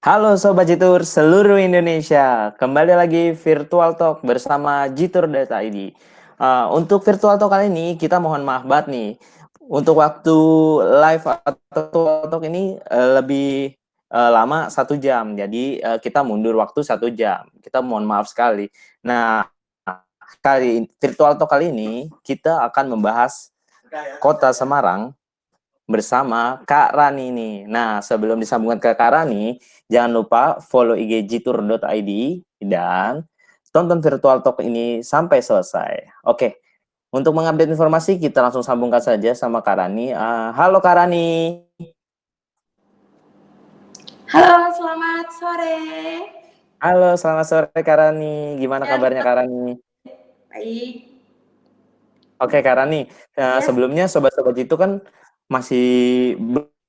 Halo Sobat Jitur seluruh Indonesia, kembali lagi Virtual Talk bersama Jitur.id. Untuk Virtual Talk kali ini kita mohon maaf banget nih, untuk waktu live atau Virtual Talk ini lebih lama 1 jam, jadi kita mundur waktu 1 jam. Kita mohon maaf sekali. Nah, Virtual Talk kali ini kita akan membahas Kota Semarang bersama Kak Rani nih. Nah, sebelum disambungkan ke Kak Rani, jangan lupa follow IG jitur.id dan tonton Virtual Talk ini sampai selesai. Oke, untuk mengupdate informasi kita langsung sambungkan saja sama Kak Rani. Halo Kak Rani. Halo, selamat sore. Halo, selamat sore Kak Rani. Gimana Ya, kabarnya Kak Rani? baik. Oke Kak Rani, Ya, sebelumnya Sobat-Sobat itu kan masih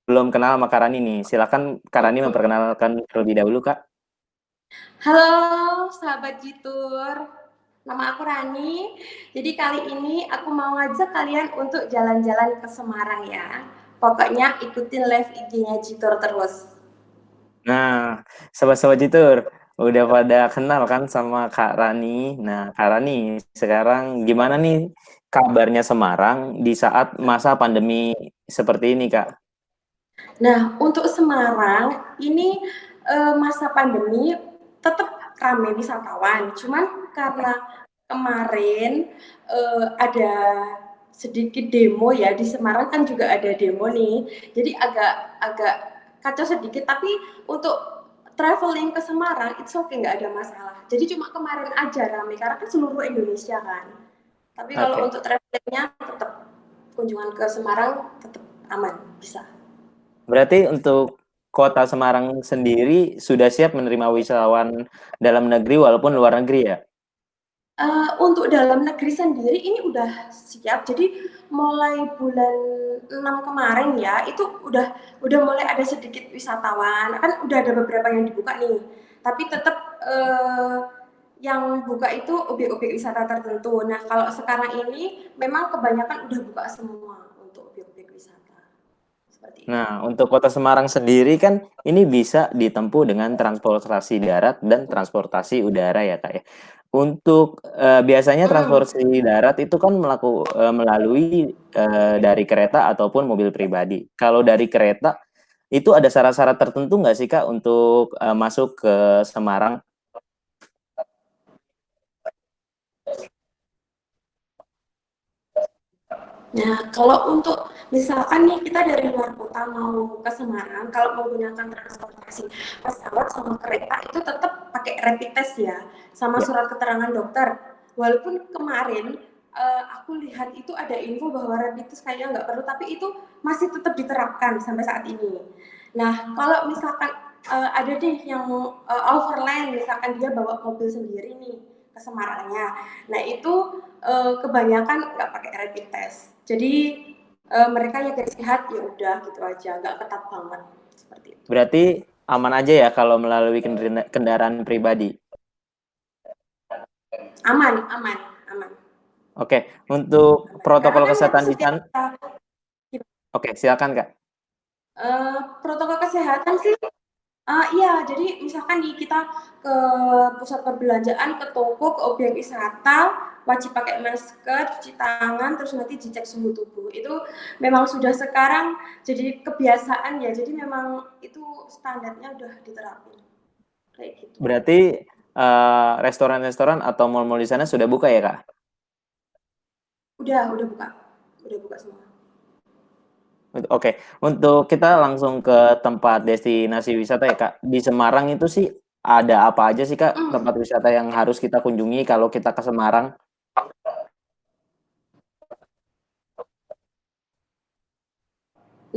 belum kenal sama Kak Rani nih. Silakan Kak Rani memperkenalkan terlebih dahulu Kak. halo sahabat Jitur. Nama aku Rani. Jadi kali ini aku mau ngajak kalian untuk jalan-jalan ke Semarang ya. Pokoknya ikutin live IG-nya Jitur terus. Nah, Sobat-Sobat Jitur, udah pada kenal kan sama Kak Rani. Nah, Kak Rani, sekarang gimana nih kabarnya Semarang di saat masa pandemi seperti ini, Kak? Nah, untuk Semarang ini masa pandemi tetap ramai wisatawan. Cuman karena kemarin ada sedikit demo ya di Semarang kan juga ada demo nih. Jadi agak kacau sedikit. Tapi untuk traveling ke Semarang itu oke, nggak ada masalah. Jadi cuma kemarin aja ramai karena kan seluruh Indonesia kan. Tapi kalau Oke. untuk travelingnya tetap kunjungan ke Semarang tetap aman bisa. Berarti untuk Kota Semarang sendiri sudah siap menerima wisatawan dalam negeri walaupun luar negeri ya? Untuk dalam negeri sendiri ini udah siap. Jadi mulai bulan 6 kemarin ya, itu udah mulai ada sedikit wisatawan. Kan udah ada beberapa yang dibuka nih. Tapi tetap yang buka itu objek-objek wisata tertentu. Nah, kalau sekarang ini memang kebanyakan udah buka semua untuk objek-objek wisata. Seperti itu. Nah, untuk Kota Semarang sendiri kan ini bisa ditempuh dengan transportasi darat dan transportasi udara ya, Kak ya. Untuk biasanya Hmm. transportasi darat itu kan melalui dari kereta ataupun mobil pribadi. Kalau dari kereta itu ada syarat-syarat tertentu nggak sih, Kak, untuk masuk ke Semarang? Nah, kalau untuk misalkan nih kita dari luar kota mau ke Semarang, kalau menggunakan transportasi pesawat sama kereta itu tetap pakai rapid test ya, sama Ya. surat keterangan dokter. Walaupun kemarin aku lihat itu ada info bahwa rapid test kayaknya nggak perlu, tapi itu masih tetap diterapkan sampai saat ini. Nah, kalau misalkan ada deh yang overland, misalkan dia bawa mobil sendiri nih ke Semarangnya. Nah, itu kebanyakan nggak pakai rapid test. Jadi mereka yang sehat ya udah gitu aja, nggak ketat banget seperti itu. Berarti aman aja ya kalau melalui kendaraan pribadi. Aman, aman, aman. Oke, untuk Aman. Karena protokol kan nanti kesehatan di setiap sana. Oke, silakan, Kak. protokol kesehatan sih. Iya, jadi misalkan kita ke pusat perbelanjaan, ke toko, ke objek wisata, wajib pakai masker, cuci tangan, terus nanti dicek suhu tubuh. Itu memang sudah sekarang jadi kebiasaan ya, jadi memang itu standarnya udah diterapin. Kayak gitu. Berarti restoran-restoran atau mal-mal di sana sudah buka ya, Kak? Udah buka. Udah buka semua. Oke, untuk kita langsung ke tempat destinasi wisata ya, Kak. Di Semarang itu sih ada apa aja sih, Kak, Mm. tempat wisata yang harus kita kunjungi kalau kita ke Semarang?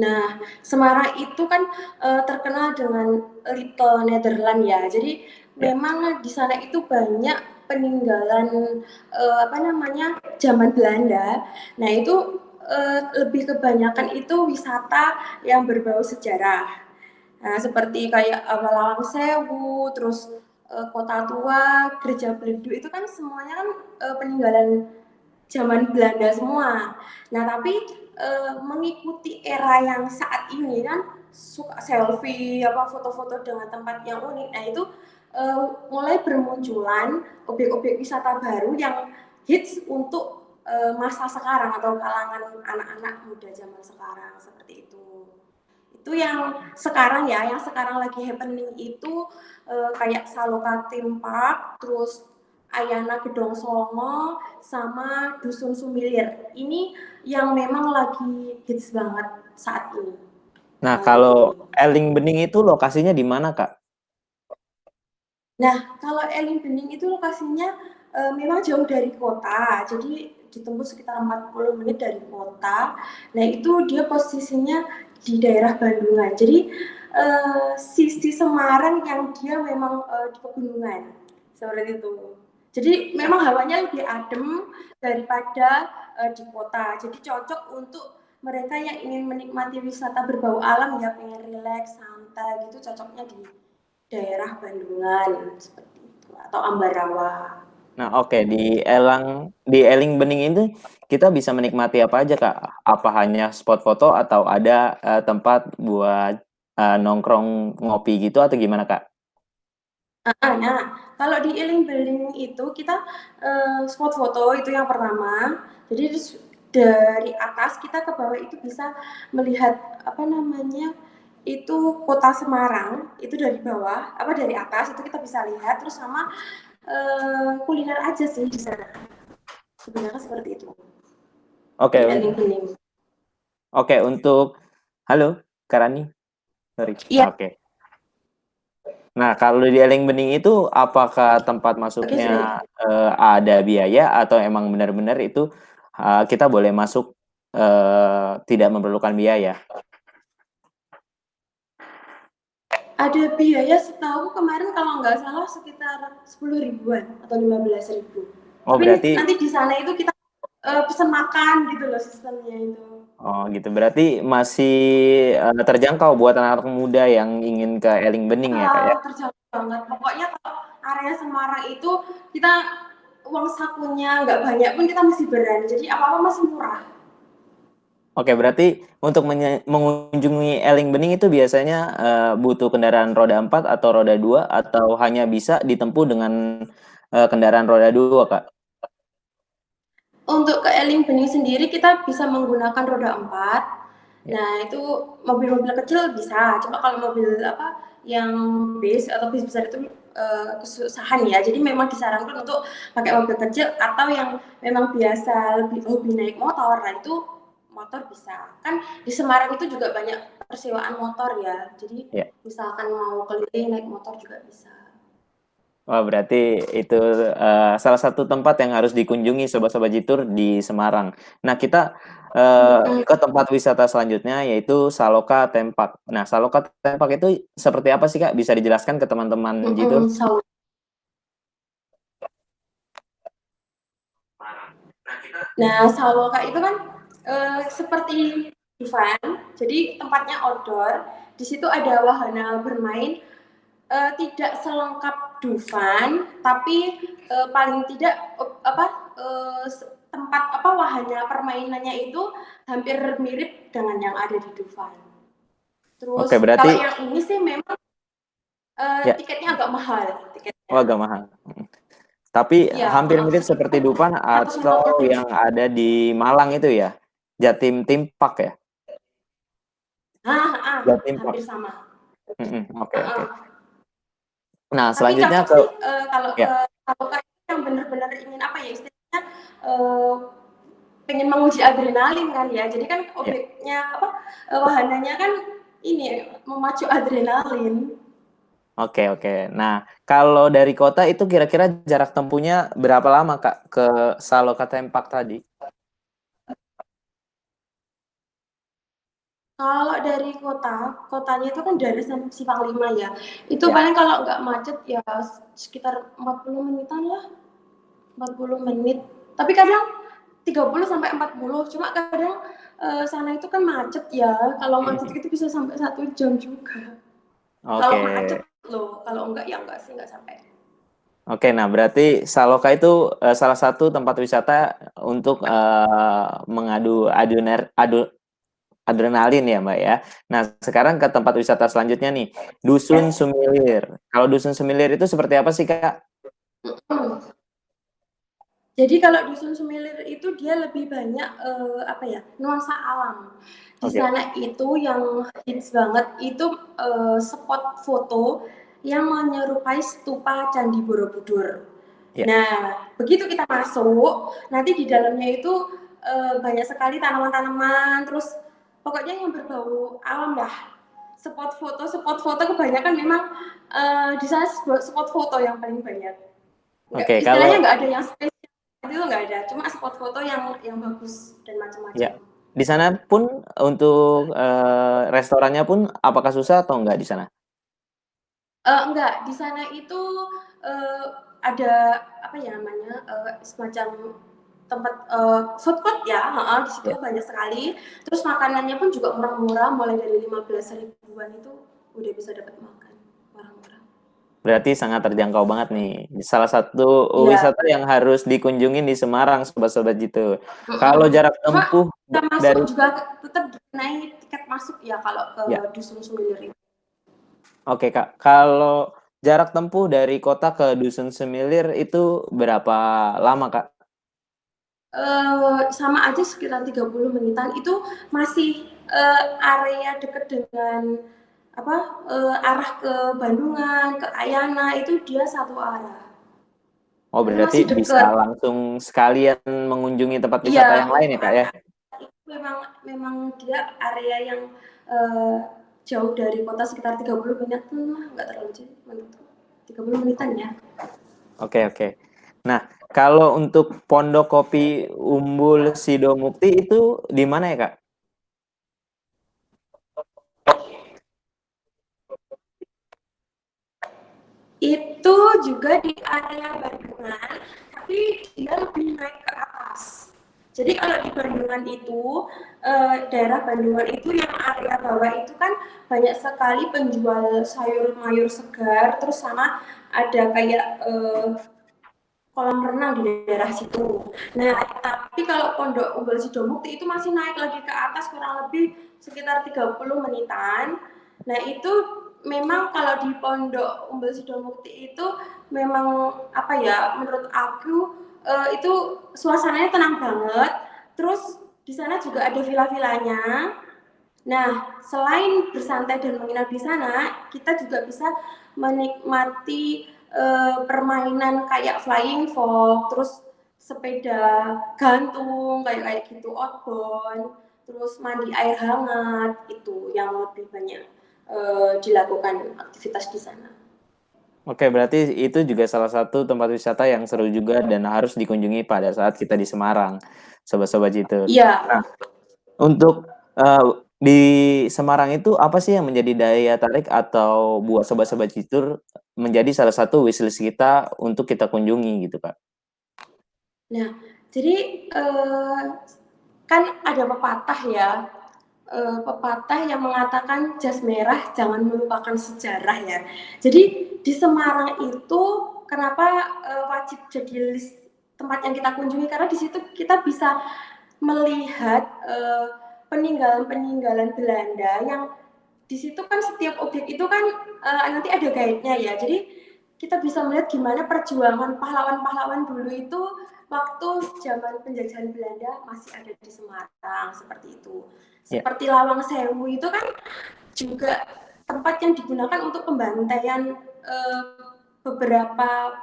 Nah, Semarang itu kan terkenal dengan Little Netherlands ya. Jadi Ya. memang di sana itu banyak peninggalan apa namanya zaman Belanda. Nah itu lebih kebanyakan itu wisata yang berbau sejarah. Nah, seperti kayak Lawang Sewu, terus Kota Tua, Gereja Beleduk itu kan semuanya kan peninggalan zaman Belanda semua. Nah, tapi mengikuti era yang saat ini kan suka selfie, apa foto-foto dengan tempat yang unik. Nah, itu mulai bermunculan objek-objek wisata baru yang hits untuk masa sekarang atau kalangan anak-anak muda zaman sekarang seperti itu. Itu yang sekarang ya, yang sekarang lagi happening itu kayak Saloka Theme Park, terus Ayana Gedong Songo, sama Dusun Sumilir. Ini yang memang lagi hits banget saat ini. Nah, kalau Eling Bening itu lokasinya di mana, Kak? Nah, kalau Eling Bening itu lokasinya memang jauh dari kota, jadi ditempuh sekitar 40 menit dari kota. Nah, itu dia posisinya di daerah Bandungan. Jadi sisi Semarang yang dia memang di pegunungan, seperti itu. Jadi memang hawanya lebih adem daripada di kota. Jadi cocok untuk mereka yang ingin menikmati wisata berbau alam ya, pengen rileks, santai gitu, cocoknya di daerah Bandungan seperti itu atau Ambarawa. Nah, oke, di Eling Bening itu kita bisa menikmati apa aja, Kak? Apa hanya spot foto atau ada tempat buat nongkrong ngopi gitu atau gimana, Kak? Nah, kalau di Eling Beling itu kita spot foto itu yang pertama. Jadi dari atas kita ke bawah itu bisa melihat apa namanya itu kota Semarang itu dari bawah apa dari atas itu kita bisa lihat terus sama kuliner aja sih di sana sebenarnya seperti itu Oke, di Eling Beling. oke untuk halo, Karani. Sorry. Iya, Oke. Nah, kalau di Eling Bening itu apakah tempat oke sudah. masuknya ada biaya atau emang benar-benar itu kita boleh masuk tidak memerlukan biaya? Ada biaya setahu kemarin kalau nggak salah sekitar 10 ribuan atau 15.000. Oh, Tapi berarti nanti di sana itu kita pesan makan gitu loh sistemnya itu. oh gitu. Berarti masih terjangkau buat anak-anak muda yang ingin ke Eling Bening ya, Kak ya? Terjangkau banget. Pokoknya kalau area Semarang itu kita uang sakunya nggak banyak pun kita masih berani. Jadi apa-apa masih murah. Oke, berarti untuk mengunjungi Eling Bening itu biasanya butuh kendaraan roda 4 atau roda 2 atau hanya bisa ditempuh dengan kendaraan roda 2, Kak? Untuk ke Eling Bening sendiri kita bisa menggunakan roda 4. Ya. Nah, itu mobil-mobil kecil bisa. Cuma kalau mobil apa yang bis atau bis besar itu kesusahan ya. Jadi memang disarankan untuk pakai mobil kecil atau yang memang biasa lebih hobi naik motor. Nah, itu motor bisa. Kan di Semarang itu juga banyak persewaan motor ya. Jadi Ya. misalkan mau keliling naik motor juga bisa. Wah, berarti itu salah satu tempat yang harus dikunjungi Sobat-Sobat Jitur di Semarang. Nah, kita ke tempat wisata selanjutnya yaitu Saloka Tempak. Nah, Saloka Tempak itu seperti apa sih, Kak? Bisa dijelaskan ke teman-teman Jitur? So, nah, Saloka itu kan seperti Dufan, jadi tempatnya outdoor. Di situ ada wahana bermain, tidak selengkap Dufan, tapi paling tidak tempat apa wahana permainannya itu hampir mirip dengan yang ada di Dufan. Oke, Terus kalau berarti yang ini sih memang ya, tiketnya agak mahal tiketnya. oh, agak mahal. Tapi Iya, hampir mirip seperti sekitar Dufan atau 150.000. yang ada di Malang itu ya, Jatim Timpak ya, Jatim Park. Hampir sama. Oke, oke. Uh-uh. Nah, Tapi selanjutnya cocok ke sih kalau ya, ke Saloka yang benar-benar ingin apa ya istilahnya pengen menguji adrenalin kan ya. Jadi kan ya. objeknya apa wahananya kan ini memacu adrenalin. Oke, oke. Nah, kalau dari kota itu kira-kira jarak tempuhnya berapa lama, Kak, ke Saloka Tempak tadi? Kalau dari kotanya itu kan dari Simpang 5 ya. Itu Ya. paling kalau nggak macet ya sekitar 40 menitan lah. 40 menit. Tapi kadang 30 sampai 40. Cuma kadang sana itu kan macet ya. Kalau macet itu bisa sampai 1 jam juga. Oke. Kalau macet loh, kalau enggak ya enggak sih, enggak sampai. Oke, nah berarti Saloka itu salah satu tempat wisata untuk mengadu adrenalin ya Mbak ya. Nah sekarang ke tempat wisata selanjutnya nih, Dusun Yes. Sumilir. Kalau Dusun Sumilir itu seperti apa sih Kak? Jadi kalau Dusun Sumilir itu dia lebih banyak apa ya, nuansa alam. Di Oke, sana itu yang hits banget itu spot foto yang menyerupai stupa Candi Borobudur. ya. Nah, begitu kita masuk, nanti di dalamnya itu banyak sekali tanaman-tanaman, terus pokoknya yang berbau alam lah. Spot foto kebanyakan memang di sana spot foto yang paling banyak. Nggak, Oke, istilahnya kalau nggak ada yang spesial itu nggak ada, cuma spot foto yang bagus dan macam-macam. ya di sana pun untuk restorannya pun apakah susah atau enggak di sana? Enggak, di sana itu ada apa ya namanya semacam tempat food court ya, di situ Ya. banyak sekali. Terus makanannya pun juga murah-murah, mulai dari 15 ribuan itu udah bisa dapat makan murah-murah. Berarti sangat terjangkau banget nih. Salah satu Iya. wisata yang harus dikunjungin di Semarang, sobat-sobat gitu. Kalau jarak Cuma tempuh kita masuk dari juga tetap naik tiket masuk ya kalau ke ya, Dusun Sumilir ini. oke Kak. Kalau jarak tempuh dari kota ke Dusun Semilir itu berapa lama Kak? Sama aja sekitar 30 menitan, itu masih area dekat dengan apa arah ke Bandungan, ke Ayana itu dia satu arah. Oh Tapi berarti masih bisa deket. langsung sekalian mengunjungi tempat Iya, wisata yang lain ya Kak ya? itu memang memang dia area yang uh, jauh dari kota sekitar 30 menitan lah, nggak terlalu jauh menurutku. 30 menitan ya. Oke oke. Nah, kalau untuk Pondok Kopi Umbul Sidomukti itu di mana ya Kak? Itu juga di area Bandungan, tapi dia lebih naik ke atas. Jadi kalau di Bandungan itu, daerah Bandungan itu yang area bawah itu kan banyak sekali penjual sayur mayur segar, terus sama ada kayak kolam renang di daerah situ. Nah, tapi kalau Pondok Umbul Sidomukti itu masih naik lagi ke atas kurang lebih sekitar 30 menitan. Nah, itu memang kalau di Pondok Umbul Sidomukti itu memang apa ya, menurut aku itu suasananya tenang banget. Terus di sana juga ada villa-villanya. Nah, selain bersantai dan menginap di sana, kita juga bisa menikmati permainan kayak flying fox, terus sepeda gantung kayak kayak gitu, outbound, terus mandi air hangat itu yang lebih banyak dilakukan aktivitas di sana. Oke, berarti itu juga salah satu tempat wisata yang seru juga dan harus dikunjungi pada saat kita di Semarang, sobat-sobat Jitur. Iya, Nah, untuk di Semarang itu apa sih yang menjadi daya tarik atau buat sobat-sobat Jitur menjadi salah satu wishlist kita untuk kita kunjungi gitu, Kak? nah jadi kan ada pepatah ya, pepatah yang mengatakan jas merah jangan melupakan sejarah ya. Jadi di Semarang itu kenapa wajib jadi list tempat yang kita kunjungi, karena di situ kita bisa melihat peninggalan-peninggalan Belanda yang di situ kan setiap objek itu kan nanti ada guide-nya ya. Jadi kita bisa melihat gimana perjuangan pahlawan-pahlawan dulu itu waktu zaman penjajahan Belanda masih ada di Semarang seperti itu. Ya. Seperti Lawang Sewu itu kan juga tempat yang digunakan untuk pembantaian beberapa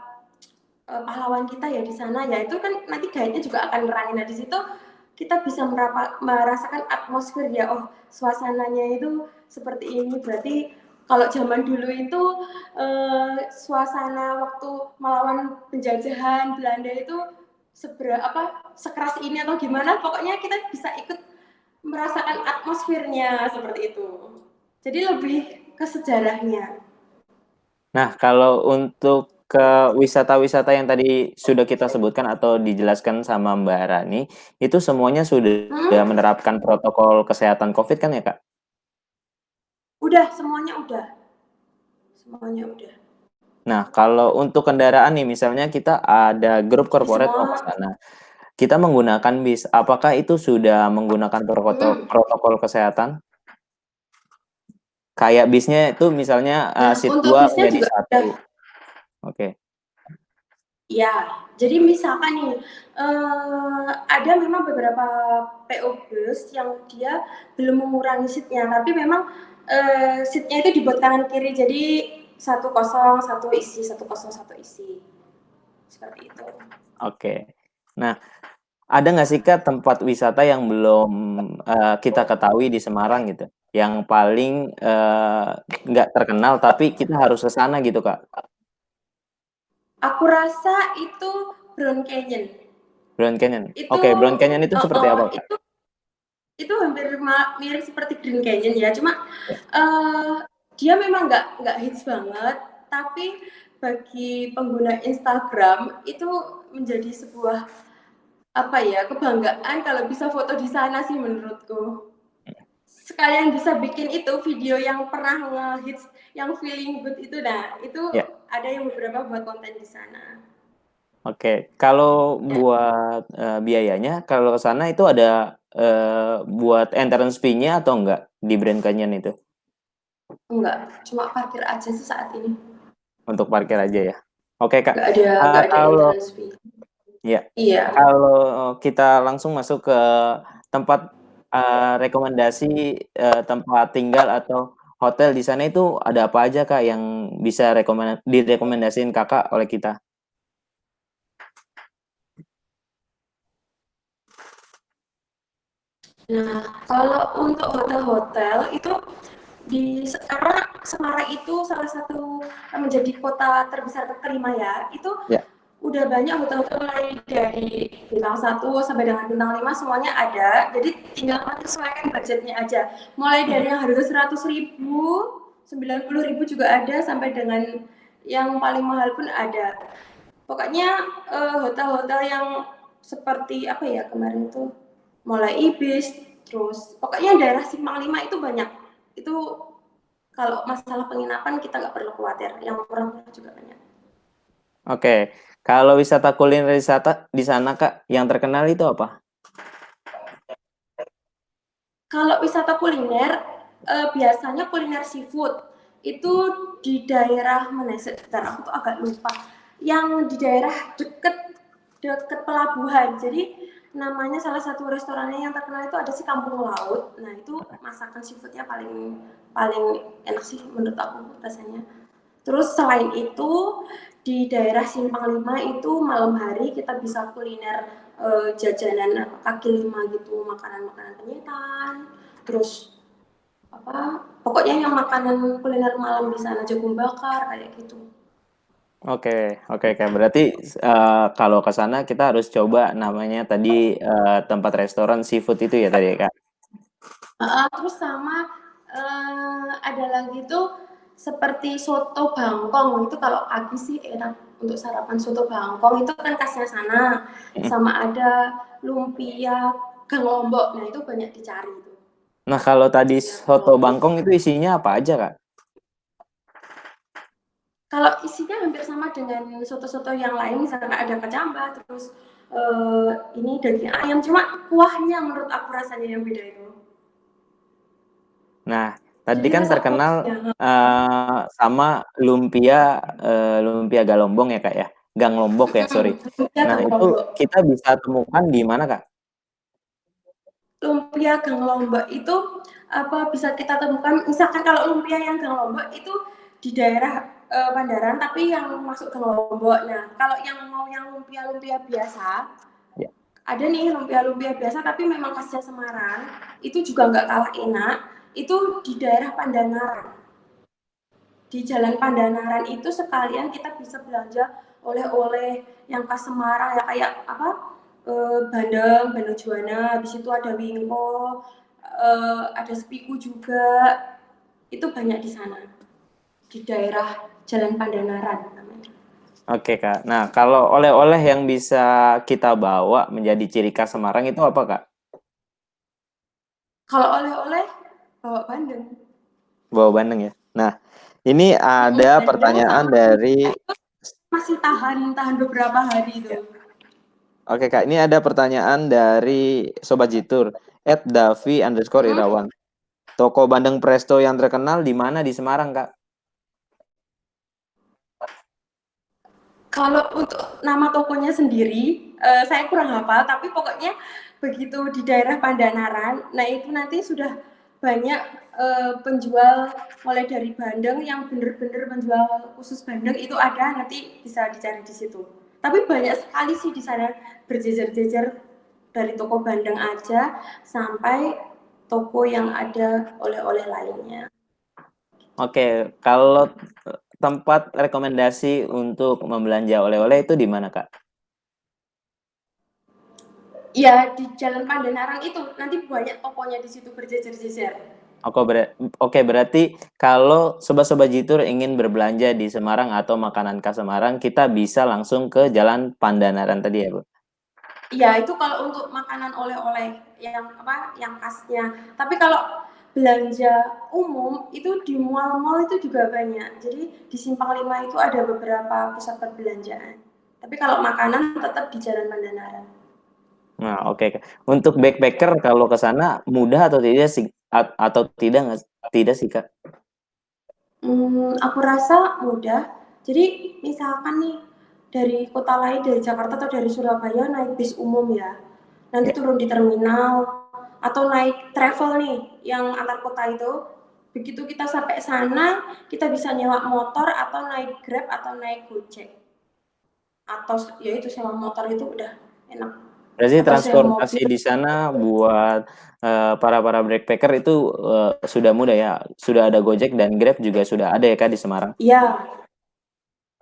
pahlawan kita ya di sana ya. Itu kan nanti guide-nya juga akan nerangin. Nah di situ kita bisa merasakan atmosfer ya, oh suasananya itu seperti ini, berarti kalau zaman dulu itu suasana waktu melawan penjajahan Belanda itu sekeras ini atau gimana, pokoknya kita bisa ikut merasakan atmosfernya seperti itu, jadi lebih ke sejarahnya. Nah, kalau untuk ke wisata-wisata yang tadi sudah kita sebutkan atau dijelaskan sama Mbak Rani, itu semuanya sudah hmm? menerapkan protokol kesehatan COVID kan ya, Kak? Udah semuanya udah. Nah, kalau untuk kendaraan nih, misalnya kita ada grup Di corporate mau ke semua. sana, kita menggunakan bis, apakah itu sudah menggunakan protokol kesehatan? Kayak bisnya itu misalnya, Nah, seat untuk 2 bisnya menjadi juga udah. 1. Oke. Ya, jadi misalkan nih, ada memang beberapa PO bus yang dia belum mengurangi seat-nya, tapi memang, seat-nya itu dibuat kanan kiri, jadi satu kosong, satu isi, satu kosong, satu isi. Seperti itu. Oke. Nah, ada nggak sih, Kak, tempat wisata yang belum, kita ketahui di Semarang gitu, yang paling, nggak terkenal tapi kita harus ke sana gitu, Kak? Aku rasa itu Brown Canyon. Grand Canyon? Itu Oke, Grand Canyon itu seperti heeh, apa, Kak? itu hampir mirip seperti Green Canyon ya, cuma Ya. uh, dia memang nggak hits banget, tapi bagi pengguna Instagram itu menjadi sebuah apa ya kebanggaan kalau bisa foto di sana sih menurutku. Sekalian bisa bikin itu video yang pernah ngehits yang feeling good itu, nah itu Ya. ada yang beberapa buat konten di sana. Oke, kalau Ya, buat, biayanya kalau ke sana itu ada, buat entrance fee-nya atau enggak di Grand Canyon itu? enggak, cuma parkir aja sih saat ini. Untuk parkir aja ya? Oke, Kak, Nggak ada kalau entrance fee. ya, Iya. kalau kita langsung masuk ke tempat, rekomendasi, tempat tinggal atau hotel di sana itu ada apa aja, Kak, yang bisa direkomendasiin Kakak oleh kita? Nah, kalau untuk hotel-hotel itu karena Semarang itu salah satu menjadi kota terbesar kelima ya, itu Ya. udah banyak hotel-hotel mulai dari bintang 1 sampai dengan bintang 5 semuanya ada. Jadi tinggal menyesuaikan budgetnya aja. Mulai dari yang harga 100.000, 90.000 juga ada sampai dengan yang paling mahal pun ada. Pokoknya hotel-hotel yang seperti apa ya kemarin tuh mulai Ibis, terus pokoknya daerah Simpang 5 itu banyak. Itu kalau masalah penginapan kita nggak perlu khawatir, yang murah-murah juga banyak. Oke, kalau wisata kuliner di sana, Kak, yang terkenal itu apa? Kalau wisata kuliner, biasanya kuliner seafood itu di daerah mana? Sebentar, aku tuh agak lupa. Yang di daerah deket deket pelabuhan. Jadi namanya salah satu restorannya yang terkenal itu ada si Kampung Laut. Nah itu masakan seafoodnya paling paling enak sih menurut aku rasanya. Terus selain itu di daerah Simpang 5 itu malam hari kita bisa kuliner jajanan kaki lima gitu, makanan-makanan penyetan. Terus apa? Pokoknya yang makanan kuliner malam di sana jagung bakar kayak gitu. Oke, oke, Kak. Berarti, kalau ke sana kita harus coba namanya tadi, tempat restoran seafood itu ya tadi ya, Kak? Terus sama ada lagi tuh seperti soto Bangkong itu kalau pagi sih enak untuk sarapan soto Bangkong itu kan khasnya sana. Mhm. Sama ada lumpia Gang Lombok. Nah itu banyak dicari itu. Nah, kalau tadi Lumpia Gang soto Lombok. Bangkong itu isinya apa aja, Kak? Kalau isinya hampir sama dengan soto-soto yang lain, misalkan ada kecambah, terus ini daging ayam, cuma kuahnya menurut aku rasanya yang beda itu. Nah, tadi Jadi kan rasa terkenal, kuahnya. sama lumpia Galombong ya, Kak, ya? Gang Lombok ya, sorry. Lumpia Nah, Gang itu Lombok. kita bisa temukan di mana, Kak? Lumpia Gang Lombok itu apa bisa kita temukan? Misalkan kalau lumpia yang Gang Lombok itu di daerah Pandaran, tapi yang masuk Gang Lombok. Nah, kalau yang mau yang lumpia-lumpia biasa, Ya. ada nih lumpia-lumpia biasa tapi memang khasnya Semarang itu juga nggak kalah enak itu di daerah Pandanaran di Jalan Pandanaran itu sekalian kita bisa belanja oleh-oleh yang khas Semarang ya kayak apa bandeng bandeng Juana habis itu ada wingko ada sepiku juga itu banyak di sana di daerah Jalan Pandanaran namanya. Oke, Kak. Nah, kalau oleh-oleh yang bisa kita bawa menjadi ciri khas Semarang itu apa, Kak? Kalau oleh-oleh bawa bandeng. Bawa bandeng ya? Nah, Ini ada Bandeng pertanyaan sama dari masih tahan beberapa hari itu. ya. Oke Kak, ini ada pertanyaan dari Sobat Jitur, @davi_irawan. Toko Bandeng Presto yang terkenal di mana di Semarang, Kak? Kalau untuk nama tokonya sendiri, saya kurang hafal, tapi pokoknya begitu di daerah Pandanaran, nah itu nanti sudah banyak penjual mulai dari bandeng yang bener-bener menjual khusus bandeng itu ada, nanti bisa dicari di situ. Tapi banyak sekali sih di sana berjejer-jejer dari toko bandeng aja sampai toko yang ada oleh-oleh lainnya. Oke, kalau tempat rekomendasi untuk membelanja oleh-oleh itu di mana, Kak? Ya di Jalan Pandanaran itu nanti banyak tokonya di situ berjejer-jejer. Oke, berarti kalau sobat-sobat Jitur ingin berbelanja di Semarang atau makanan khas Semarang, kita bisa langsung ke Jalan Pandanaran tadi ya, Bu? Iya, itu kalau untuk makanan oleh-oleh yang apa, yang khasnya. Tapi kalau belanja umum itu di mall-mall itu juga banyak. Jadi di Simpang 5 itu ada beberapa pusat perbelanjaan. Tapi kalau makanan tetap di Jalan Pandanaran. Nah, oke. Untuk backpacker kalau ke sana mudah atau tidak sih atau tidak sih, Kak? Aku rasa mudah. Jadi misalkan nih dari kota lain, dari Jakarta atau dari Surabaya naik bis umum ya. Nanti Ya. turun di terminal atau naik travel nih yang antar kota itu. Begitu kita sampai sana, kita bisa nyewa motor atau naik Grab atau naik Gojek. Atau ya itu sewa motor itu udah enak. Berarti Atau sewa transportasi mobil. di sana buat para backpacker itu sudah mudah ya. Sudah ada Gojek dan Grab juga sudah ada ya Kak di Semarang. Ya,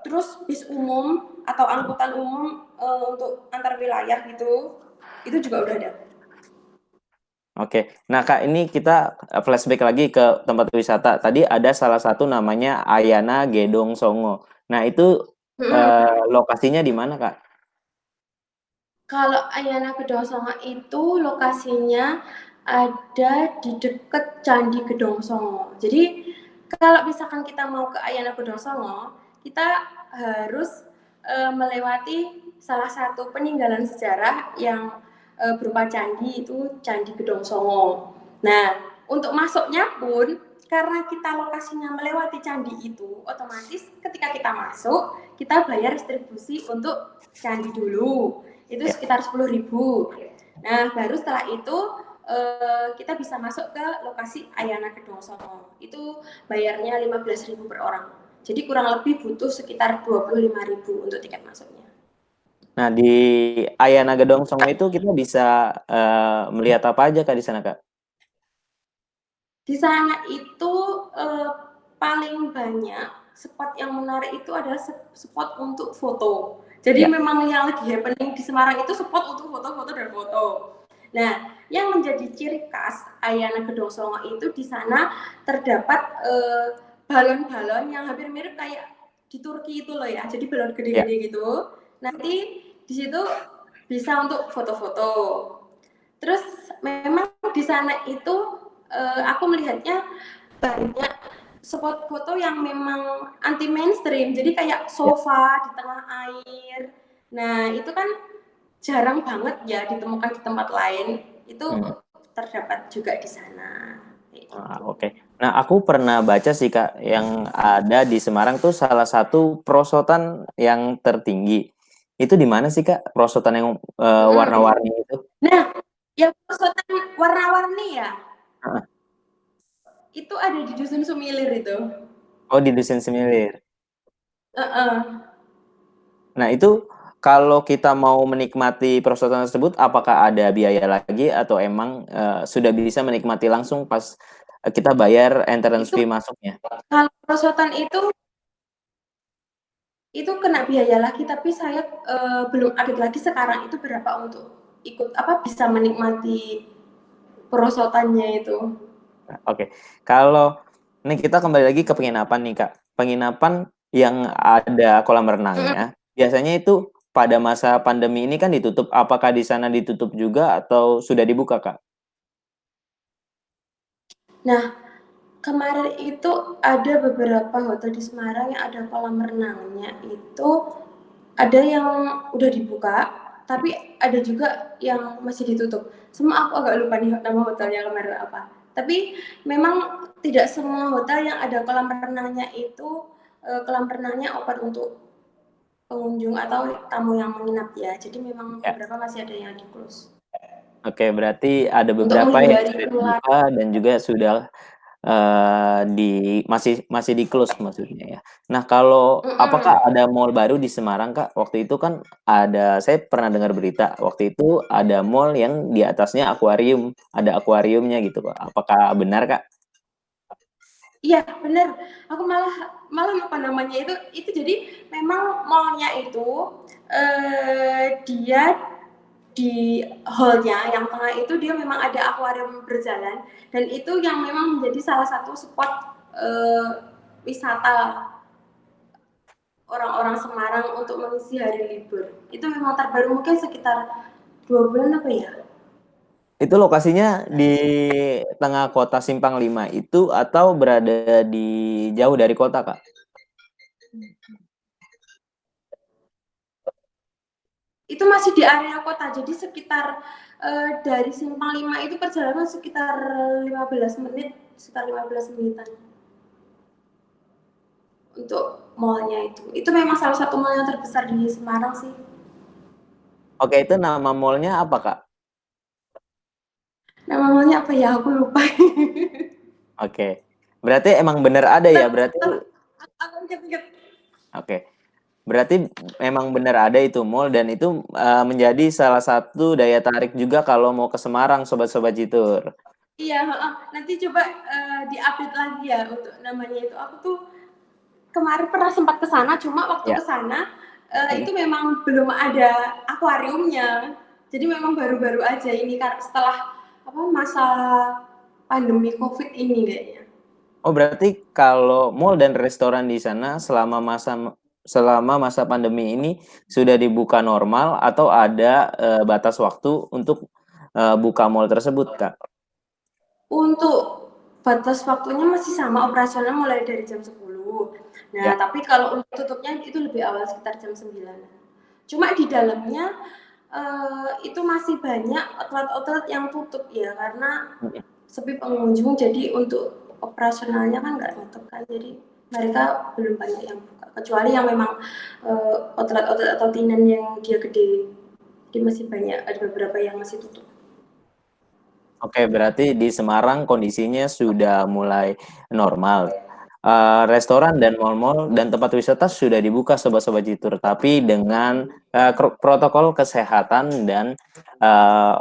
terus bis umum atau angkutan umum untuk antar wilayah gitu, itu juga udah ada. Oke. Nah, Kak, ini kita flashback lagi ke tempat wisata. Tadi ada salah satu namanya Ayana Gedong Songo. Nah, itu lokasinya di mana, Kak? Kalau Ayana Gedong Songo itu lokasinya ada di dekat Candi Gedong Songo. Jadi kalau misalkan kita mau ke Ayana Gedong Songo, kita harus melewati salah satu peninggalan sejarah yang berupa candi itu Candi Gedong Songo. Nah, untuk masuknya pun karena kita lokasinya melewati candi itu, otomatis ketika kita masuk, kita bayar distribusi untuk candi dulu itu Ya. sekitar 10.000. Nah, baru setelah itu kita bisa masuk ke lokasi Ayana Gedong Songo. Itu bayarnya 15.000 per orang. Jadi kurang lebih butuh sekitar 25.000 untuk tiket masuknya. Nah, di Ayana Gedong Songo itu kita bisa melihat apa aja Kak di sana, Kak? Di sana itu paling banyak spot yang menarik itu adalah spot untuk foto. Jadi Ya. memang yang lagi happening di Semarang itu spot untuk foto-foto dan foto. Nah, yang menjadi ciri khas Ayana Gedong Songo itu di sana terdapat balon-balon yang hampir mirip kayak di Turki itu loh ya. Jadi balon Ya. gede-gede gitu. Nanti di situ bisa untuk foto-foto. Terus memang di sana itu aku melihatnya banyak spot foto yang memang anti mainstream. Jadi kayak Ya. sofa di tengah air. Nah, itu kan jarang banget ya ditemukan di tempat lain. Itu Hmm. terdapat juga di sana. Oke. Nah, aku pernah baca sih Kak, yang ada di Semarang tuh salah satu perosotan yang tertinggi. Itu di mana sih Kak? Perosotan yang warna-warni itu? Nah, yang perosotan warna-warni ya, Heeh. itu ada di Dusun Sumilir itu. Oh, di Dusun Semilir. Uh-uh. Nah, itu kalau kita mau menikmati perosotan tersebut, apakah ada biaya lagi atau emang sudah bisa menikmati langsung pas kita bayar entrance Itu fee masuknya? kalau perosotan itu kena biaya lagi, tapi saya belum update lagi sekarang itu berapa untuk ikut apa bisa menikmati perosotannya itu. Oke, kalau ini kita kembali lagi ke penginapan nih Kak. Penginapan yang ada kolam renangnya, biasanya itu pada masa pandemi ini kan ditutup. Apakah di sana ditutup juga atau sudah dibuka Kak? Nah, Kemarin itu ada beberapa hotel di Semarang yang ada kolam renangnya itu ada yang udah dibuka, tapi ada juga yang masih ditutup. Semua aku agak lupa nih nama hotelnya kemarin apa. Tapi memang tidak semua hotel yang ada kolam renangnya itu kolam renangnya open untuk pengunjung atau tamu yang menginap ya. Jadi memang Ya. beberapa masih ada yang di close. Oke, berarti ada Untuk beberapa yang menghindari sudah penularan. dibuka dan juga sudah masih masih di-close maksudnya ya. Nah, kalau apakah Mm-mm. ada mall baru di Semarang, Kak? Waktu itu kan saya pernah dengar berita, waktu itu ada mall yang di atasnya akuarium, ada akuariumnya gitu, Kak. Apakah benar, Kak? Iya bener, aku malah malah lupa namanya itu jadi memang mallnya itu dia di hallnya yang tengah itu dia memang ada akuarium berjalan dan itu yang memang menjadi salah satu spot wisata orang-orang Semarang untuk mengisi hari libur. Itu memang terbaru mungkin sekitar 2 bulan apa ya? Itu lokasinya di tengah kota Simpang 5 itu atau berada di jauh dari kota, Kak? Itu masih di area kota, jadi sekitar dari Simpang 5 itu perjalanan sekitar 15 menit, sekitar 15 menitan untuk mallnya itu. Itu memang salah satu mall yang terbesar di Semarang sih. Oke, itu nama mall-nya apa, Kak? Nama mallnya apa ya? Aku lupa. Oke. Berarti emang bener ada ya? Berarti Aku ingat-ingat. oke. Berarti memang benar ada itu mall dan itu menjadi salah satu daya tarik juga kalau mau ke Semarang, sobat-sobat Jitur. Iya, nanti coba diupdate lagi ya untuk namanya itu. Aku tuh kemarin pernah sempat ke sana, cuma waktu Ya. ke sana Mm. itu memang belum ada akuariumnya. Jadi memang baru-baru aja ini setelah apa masa pandemi Covid ini kayaknya. Oh, berarti kalau mall dan restoran di sana selama masa pandemi ini sudah dibuka normal atau ada batas waktu untuk buka mall tersebut, Kak? Untuk batas waktunya masih sama operasional mulai dari jam 10. Ya. Nah, tapi kalau untuk tutupnya itu lebih awal sekitar jam 9. Cuma di dalamnya itu masih banyak outlet-outlet yang tutup ya karena Mm. sepi pengunjung jadi untuk operasionalnya kan nggak tutup kan jadi mereka belum banyak yang buka kecuali yang memang outlet-outlet atau tinan yang dia gede jadi masih banyak ada beberapa yang masih tutup. Oke, berarti di Semarang kondisinya sudah mulai normal. Restoran dan mal-mal dan tempat wisata sudah dibuka sobat-sobat Jitur, tapi dengan protokol kesehatan dan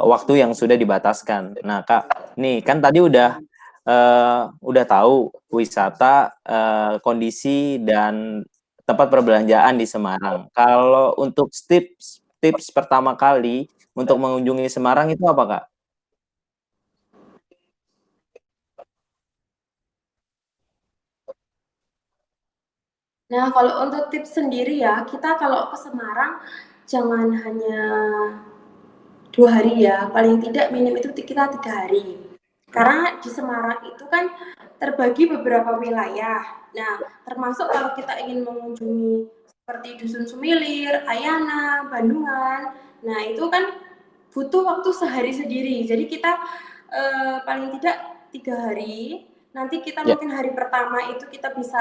waktu yang sudah dibataskan. Nah, Kak, nih kan tadi udah tahu wisata, kondisi dan tempat perbelanjaan di Semarang. Kalau untuk tips tips pertama kali untuk mengunjungi Semarang itu apa, Kak? Nah, kalau untuk tips sendiri ya, kita kalau ke Semarang jangan hanya 2 hari ya, paling tidak minim itu kita 3 hari. Karena di Semarang itu kan terbagi beberapa wilayah. Nah, termasuk kalau kita ingin mengunjungi seperti Dusun Sumilir, Ayana, Bandungan, nah itu kan butuh waktu sehari sendiri. Jadi kita paling tidak 3 hari. Nanti kita Ya. mungkin hari pertama itu kita bisa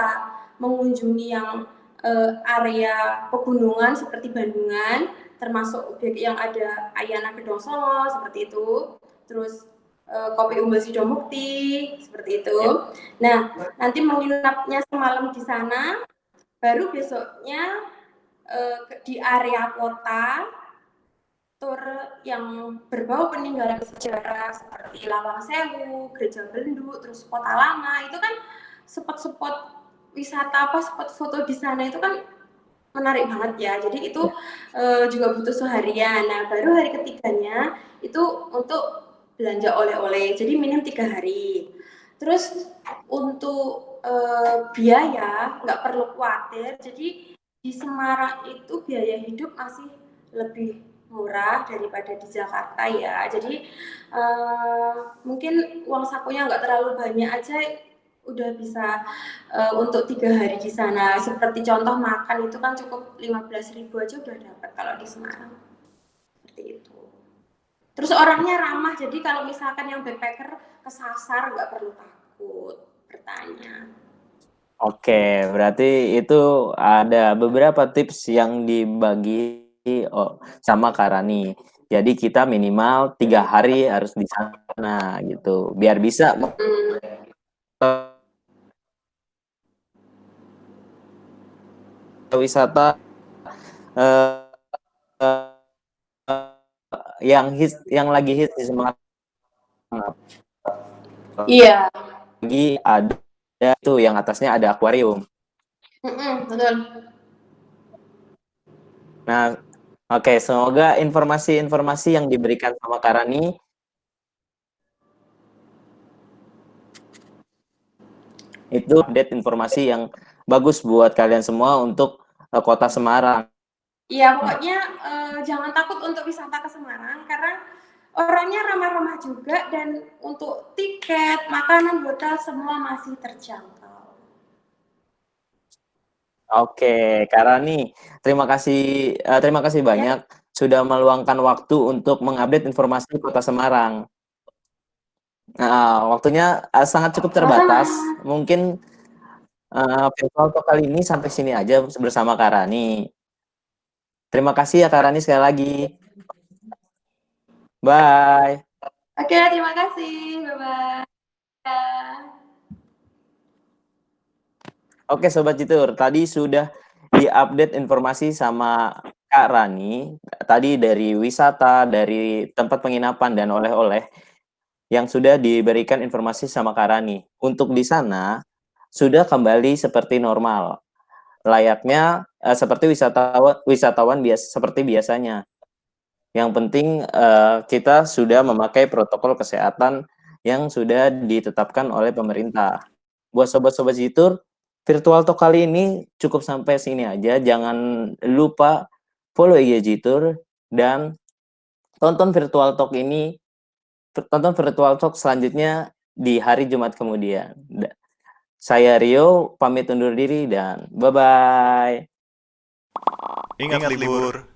mengunjungi yang area pegunungan seperti Bandungan, termasuk objek yang ada Ayana Gedong Songo seperti itu. Terus Kopi Umbul Sidomukti seperti itu. Ya. Nah, nanti menginapnya semalam di sana, baru besoknya di area kota tur yang berbau peninggalan sejarah seperti Lawang Sewu, Gereja Bendu, terus Kota Lama itu kan spot-spot wisata apa spot foto di sana itu kan menarik banget ya. Jadi itu juga butuh seharian. Nah, baru hari ketiganya itu untuk belanja oleh-oleh. Jadi minim 3 hari. Terus untuk biaya nggak perlu khawatir. Jadi di Semarang itu biaya hidup masih lebih murah daripada di Jakarta ya. Jadi mungkin uang sakunya nggak terlalu banyak aja udah bisa untuk 3 hari di sana. Seperti contoh makan itu kan cukup 15.000 aja udah dapat kalau di Semarang. Seperti itu. Terus orangnya ramah, jadi kalau misalkan yang backpacker kesasar nggak perlu takut bertanya. Oke, berarti itu ada beberapa tips yang dibagi sama Kak Rani. Jadi kita minimal 3 hari harus di sana gitu, biar bisa wisata eh, yang lagi hits di Semarang. Iya. Lagi ada tuh yang atasnya ada akuarium. Betul. Nah, oke, semoga informasi-informasi yang diberikan sama Kak Rani itu update informasi yang bagus buat kalian semua untuk kota Semarang. Iya, pokoknya jangan takut untuk wisata ke Semarang karena orangnya ramah-ramah juga dan untuk tiket, makanan, hotel semua masih terjangkau. Oke, Kak Rani, terima kasih Ya, banyak sudah meluangkan waktu untuk mengupdate informasi kota Semarang. Nah, waktunya sangat cukup sama-sama. terbatas. Mungkin virtual talk kali ini sampai sini aja bersama Kak Rani. Terima kasih ya Kak Rani sekali lagi. Bye. Oke, terima kasih. Bye-bye. Oke Sobat Citur, tadi sudah diupdate informasi sama Kak Rani. Tadi dari wisata, dari tempat penginapan dan oleh-oleh yang sudah diberikan informasi sama Kak Rani. Untuk di sana sudah kembali seperti normal. Layaknya seperti wisatawan seperti biasanya. Yang penting kita sudah memakai protokol kesehatan yang sudah ditetapkan oleh pemerintah. Buat sobat-sobat Jitur, virtual talk kali ini cukup sampai sini aja. Jangan lupa follow IG Jitur dan tonton virtual talk selanjutnya di hari Jumat kemudian. Saya Rio, pamit undur diri dan bye-bye. Ingat libur.